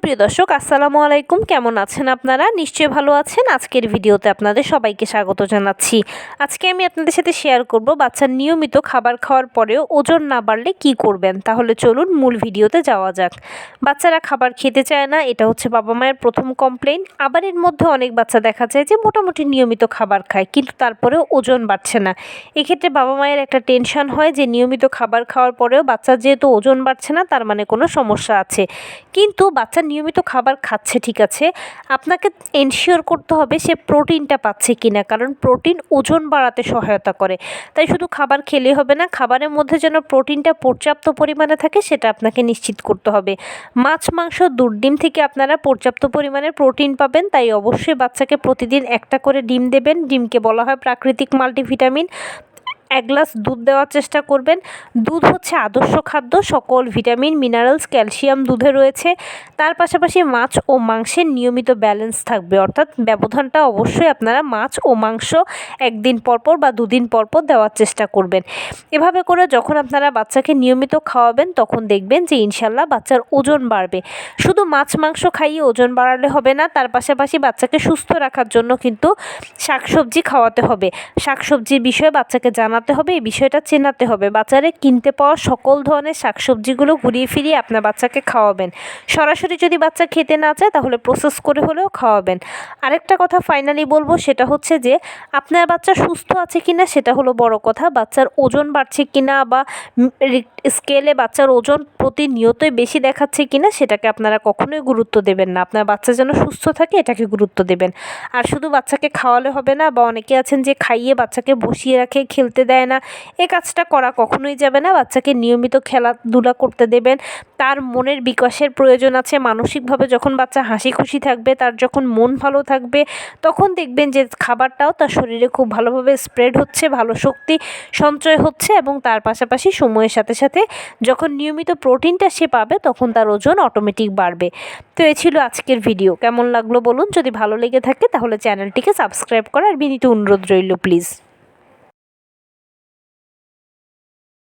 সুপ্রিয় দর্শক, আসসালামু আলাইকুম। কেমন আছেন আপনারা? নিশ্চয়ই ভালো আছেন। আজকের ভিডিওতে আপনাদের সবাইকে স্বাগত জানাচ্ছি। আজকে আমি আপনাদের সাথে শেয়ার করব বাচ্চার নিয়মিত খাবার খাওয়ার পরেও ওজন না বাড়লে কি করবেন। তাহলে চলুন মূল ভিডিওতে যাওয়া যাক। বাচ্চারা খাবার খেতে চায় না, এটা হচ্ছে বাবা মায়ের প্রথম কমপ্লেইন। আবার এর মধ্যে অনেক বাচ্চা দেখা যায় যে মোটামুটি নিয়মিত খাবার খায়, কিন্তু তারপরেও ওজন বাড়ছে না। এক্ষেত্রে বাবা মায়ের একটা টেনশন হয় যে নিয়মিত খাবার খাওয়ার পরেও বাচ্চার যেহেতু ওজন বাড়ছে না, তার মানে কোনো সমস্যা আছে। কিন্তু বাচ্চা নিয়মিত খাবার খাচ্ছে, ঠিক আছে, আপনাকে এনশিওর করতে হবে সে প্রোটিনটা পাচ্ছে কিনা, কারণ প্রোটিন ওজন বাড়াতে সহায়তা করে। তাই শুধু খাবার খেলে হবে না, খাবারের মধ্যে যেন প্রোটিনটা পর্যাপ্ত পরিমাণে থাকে সেটা আপনাকে নিশ্চিত করতে হবে। মাছ, মাংস, দুধ, ডিম থেকে আপনারা পর্যাপ্ত পরিমাণের প্রোটিন পাবেন, তাই অবশ্যই বাচ্চাকে প্রতিদিন একটা করে ডিম দেবেন। ডিমকে বলা হয় প্রাকৃতিক মাল্টিভিটামিন। 1 গ্লাস দুধ দেওয়ার চেষ্টা করবেন। দুধ হচ্ছে আদর্শ খাদ্য, সকল ভিটামিন, মিনারেলস, ক্যালসিয়াম দুধে রয়েছে। তার পাশাপাশি মাছ ও মাংসের নিয়মিত ব্যালেন্স থাকবে, অর্থাৎ ব্যবধানটা অবশ্যই আপনারা মাছ ও মাংস একদিন পরপর বা দুদিন পরপর দেওয়ার চেষ্টা করবেন। এভাবে করে যখন আপনারা বাচ্চাকে নিয়মিত খাওয়াবেন তখন দেখবেন যে ইনশাল্লাহ বাচ্চার ওজন বাড়বে। শুধু মাছ মাংস খাইয়ে ওজন বাড়ালে হবে না, তার পাশাপাশি বাচ্চাকে সুস্থ রাখার জন্য কিন্তু শাকসবজি খাওয়াতে হবে। শাকসবজির বিষয়ে বাচ্চাকে জানাতে হবে, এই বিষয়টা চেনাতে হবে। বাচ্চারে কিনতে পাওয়া সকল ধরনের শাকসবজিগুলো ঘুরিয়ে ফিরিয়ে আপনার বাচ্চাকে খাওয়াবেন। সরাসরি যদি বাচ্চা খেতে না চায় তাহলে প্রসেস করে হলেও খাওয়াবেন। আরেকটা কথা ফাইনালি বলবো, সেটা হচ্ছে যে আপনার বাচ্চা সুস্থ আছে কিনা সেটা হলো বড় কথা। বাচ্চার ওজন বাড়ছে কিনা বা স্কেলে বাচ্চার ওজন প্রতিনিয়তই বেশি দেখাচ্ছে কিনা সেটাকে আপনারা কখনোই গুরুত্ব দেবেন না। আপনার বাচ্চা যেন সুস্থ থাকে এটাকে গুরুত্ব দেবেন। আর শুধু বাচ্চাকে খাওয়ালে হবে না, বা অনেকে আছেন যে খাইয়ে বাচ্চাকে বসিয়ে রাখে, খেলতে দেয় না, এই কাজটা করা কখনোই যাবে না। বাচ্চাকে নিয়মিত খেলাধুলা করতে দেবেন। তার মনের বিকাশের প্রয়োজন আছে। মানসিকভাবে যখন বাচ্চা হাসি খুশি থাকবে, তার যখন মন ভালো থাকবে, তখন দেখবেন যে খাবারটাও তার শরীরে খুব ভালোভাবে স্প্রেড হচ্ছে, ভালো শক্তি সঞ্চয় হচ্ছে, এবং তার পাশাপাশি সময়ের সাথে সাথে যখন নিয়মিত প্রোটিনটা সে পাবে তখন তার ওজন অটোমেটিক বাড়বে। তো এই ছিল আজকের ভিডিও। কেমন লাগলো বলুন। যদি ভালো লেগে থাকে তাহলে চ্যানেলটিকে সাবস্ক্রাইব করার বিনীত অনুরোধ রইল প্লিজ।